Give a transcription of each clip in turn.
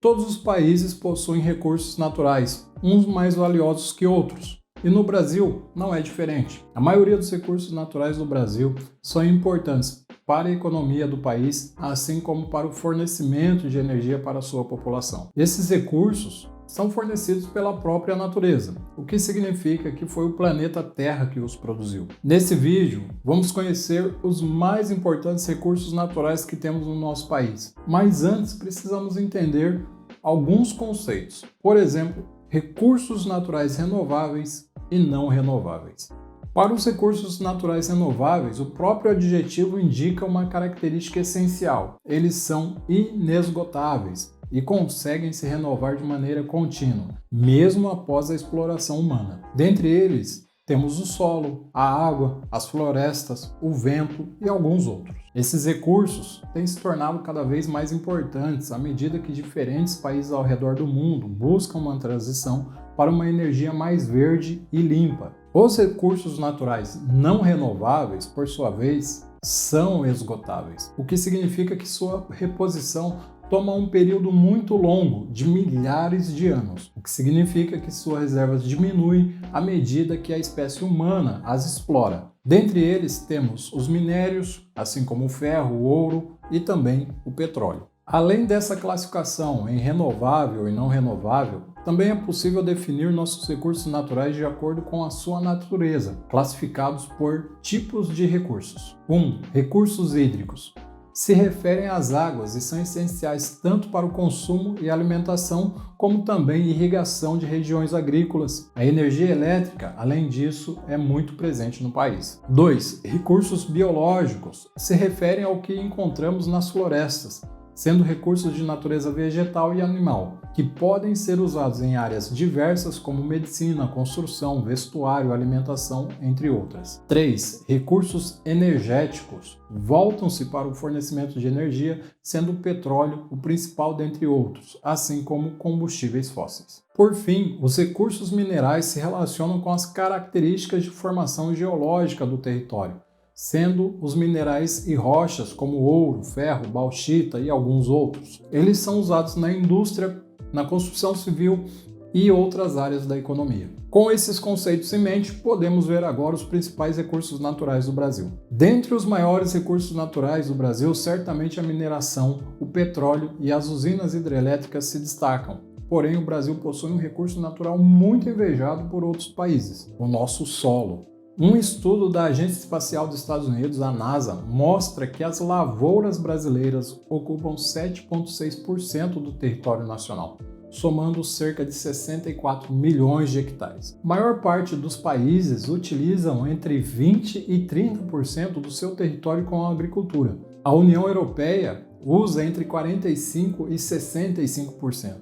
Todos os países possuem recursos naturais, uns mais valiosos que outros. E no Brasil não é diferente. A maioria dos recursos naturais do Brasil são importantes para a economia do país, assim como para o fornecimento de energia para a sua população. Esses recursos são fornecidos pela própria natureza, o que significa que foi o planeta Terra que os produziu. Nesse vídeo, vamos conhecer os mais importantes recursos naturais que temos no nosso país. Mas antes, precisamos entender alguns conceitos. Por exemplo, recursos naturais renováveis e não renováveis. Para os recursos naturais renováveis, o próprio adjetivo indica uma característica essencial. Eles são inesgotáveis e conseguem se renovar de maneira contínua, mesmo após a exploração humana. Dentre eles, temos o solo, a água, as florestas, o vento e alguns outros. Esses recursos têm se tornado cada vez mais importantes à medida que diferentes países ao redor do mundo buscam uma transição para uma energia mais verde e limpa. Os recursos naturais não renováveis, por sua vez, são esgotáveis, o que significa que sua reposição toma um período muito longo, de milhares de anos, o que significa que suas reservas diminuem à medida que a espécie humana as explora. Dentre eles temos os minérios, assim como o ferro, o ouro e também o petróleo. Além dessa classificação em renovável e não renovável, também é possível definir nossos recursos naturais de acordo com a sua natureza, classificados por tipos de recursos. 1. Recursos hídricos. Se referem às águas e são essenciais tanto para o consumo e alimentação, como também irrigação de regiões agrícolas. A energia elétrica, além disso, é muito presente no país. 2. Recursos biológicos. Se referem ao que encontramos nas florestas, sendo recursos de natureza vegetal e animal, que podem ser usados em áreas diversas como medicina, construção, vestuário, alimentação, entre outras. 3. Recursos energéticos. Voltam-se para o fornecimento de energia, sendo o petróleo o principal dentre outros, assim como combustíveis fósseis. Por fim, os recursos minerais se relacionam com as características de formação geológica do território, sendo os minerais e rochas como ouro, ferro, bauxita e alguns outros. Eles são usados na indústria, na construção civil e outras áreas da economia. Com esses conceitos em mente, podemos ver agora os principais recursos naturais do Brasil. Dentre os maiores recursos naturais do Brasil, certamente a mineração, o petróleo e as usinas hidrelétricas se destacam. Porém, o Brasil possui um recurso natural muito invejado por outros países, o nosso solo. Um estudo da Agência Espacial dos Estados Unidos, a NASA, mostra que as lavouras brasileiras ocupam 7,6% do território nacional, somando cerca de 64 milhões de hectares. A maior parte dos países utilizam entre 20% e 30% do seu território com a agricultura. A União Europeia usa entre 45% e 65%.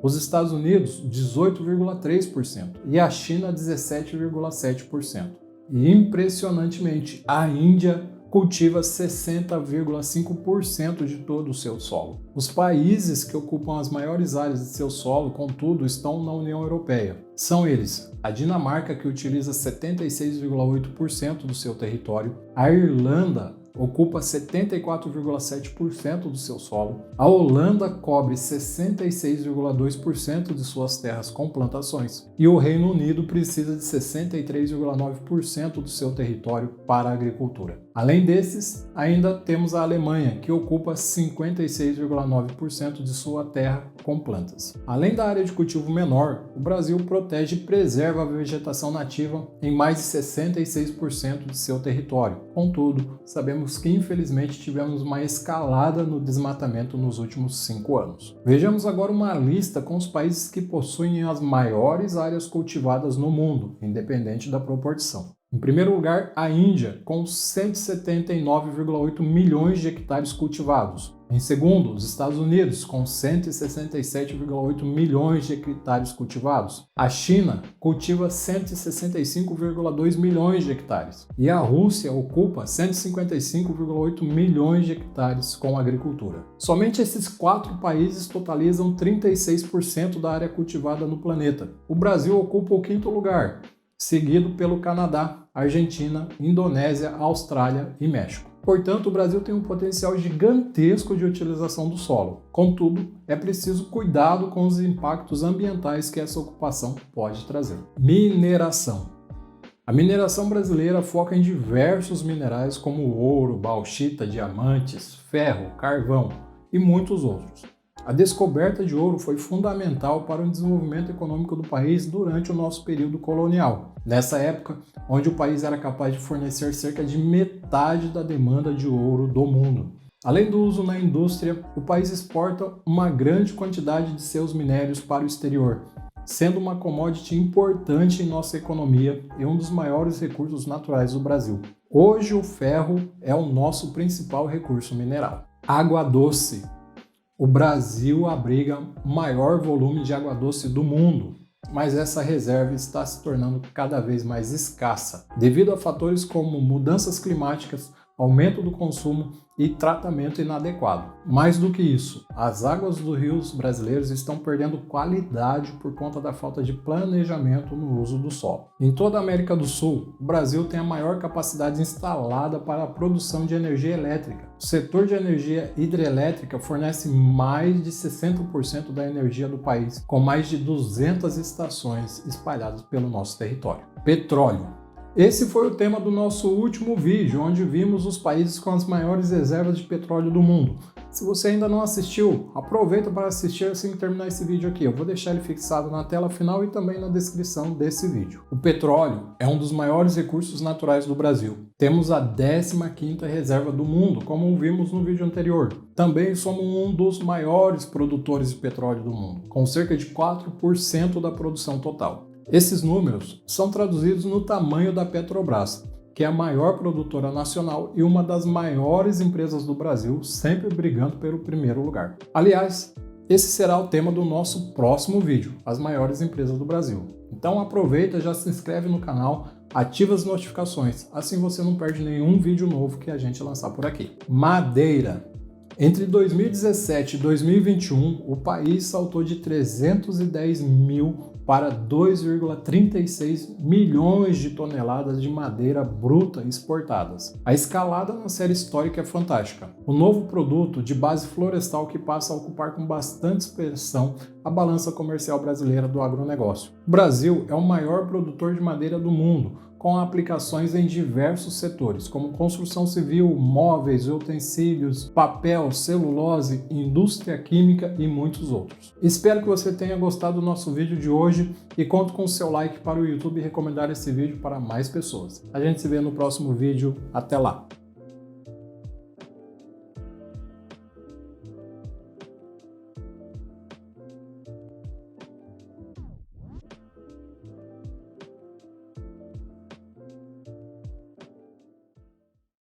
Os Estados Unidos, 18,3% e a China, 17,7%. E, impressionantemente, a Índia cultiva 60,5% de todo o seu solo. Os países que ocupam as maiores áreas de seu solo, contudo, estão na União Europeia. São eles: a Dinamarca, que utiliza 76,8% do seu território, a Irlanda ocupa 74,7% do seu solo, a Holanda cobre 66,2% de suas terras com plantações, e o Reino Unido precisa de 63,9% do seu território para a agricultura. Além desses, ainda temos a Alemanha, que ocupa 56,9% de sua terra com plantas. Além da área de cultivo menor, o Brasil protege e preserva a vegetação nativa em mais de 66% de seu território. Contudo, sabemos que infelizmente tivemos uma escalada no desmatamento nos últimos 5 anos. Vejamos agora uma lista com os países que possuem as maiores áreas cultivadas no mundo, independente da proporção. Em primeiro lugar, a Índia, com 179,8 milhões de hectares cultivados. Em segundo, os Estados Unidos, com 167,8 milhões de hectares cultivados. A China cultiva 165,2 milhões de hectares. E a Rússia ocupa 155,8 milhões de hectares com agricultura. Somente esses 4 países totalizam 36% da área cultivada no planeta. O Brasil ocupa o 5º lugar, seguido pelo Canadá, Argentina, Indonésia, Austrália e México. Portanto, o Brasil tem um potencial gigantesco de utilização do solo. Contudo, é preciso cuidado com os impactos ambientais que essa ocupação pode trazer. Mineração. A mineração brasileira foca em diversos minerais como ouro, bauxita, diamantes, ferro, carvão e muitos outros. A descoberta de ouro foi fundamental para o desenvolvimento econômico do país durante o nosso período colonial. Nessa época, onde o país era capaz de fornecer cerca de metade da demanda de ouro do mundo. Além do uso na indústria, o país exporta uma grande quantidade de seus minérios para o exterior, sendo uma commodity importante em nossa economia e um dos maiores recursos naturais do Brasil. Hoje, o ferro é o nosso principal recurso mineral. Água doce. O Brasil abriga o maior volume de água doce do mundo, mas essa reserva está se tornando cada vez mais escassa, devido a fatores como mudanças climáticas, aumento do consumo e tratamento inadequado. Mais do que isso, as águas dos rios brasileiros estão perdendo qualidade por conta da falta de planejamento no uso do solo. Em toda a América do Sul, o Brasil tem a maior capacidade instalada para a produção de energia elétrica. O setor de energia hidrelétrica fornece mais de 60% da energia do país, com mais de 200 estações espalhadas pelo nosso território. Petróleo. Esse foi o tema do nosso último vídeo, onde vimos os países com as maiores reservas de petróleo do mundo. Se você ainda não assistiu, aproveita para assistir assim que terminar esse vídeo aqui. Eu vou deixar ele fixado na tela final e também na descrição desse vídeo. O petróleo é um dos maiores recursos naturais do Brasil. Temos a 15ª reserva do mundo, como vimos no vídeo anterior. Também somos um dos maiores produtores de petróleo do mundo, com cerca de 4% da produção total. Esses números são traduzidos no tamanho da Petrobras, que é a maior produtora nacional e uma das maiores empresas do Brasil, sempre brigando pelo primeiro lugar. Aliás, esse será o tema do nosso próximo vídeo, as maiores empresas do Brasil. Então aproveita, já se inscreve no canal, ativa as notificações, assim você não perde nenhum vídeo novo que a gente lançar por aqui. Madeira. Entre 2017 e 2021, o país saltou de 310 mil para 2,36 milhões de toneladas de madeira bruta exportadas. A escalada na série histórica é fantástica. O novo produto de base florestal que passa a ocupar com bastante expressão a balança comercial brasileira do agronegócio. O Brasil é o maior produtor de madeira do mundo, com aplicações em diversos setores, como construção civil, móveis, utensílios, papel, celulose, indústria química e muitos outros. Espero que você tenha gostado do nosso vídeo de hoje e conto com o seu like para o YouTube recomendar esse vídeo para mais pessoas. A gente se vê no próximo vídeo. Até lá!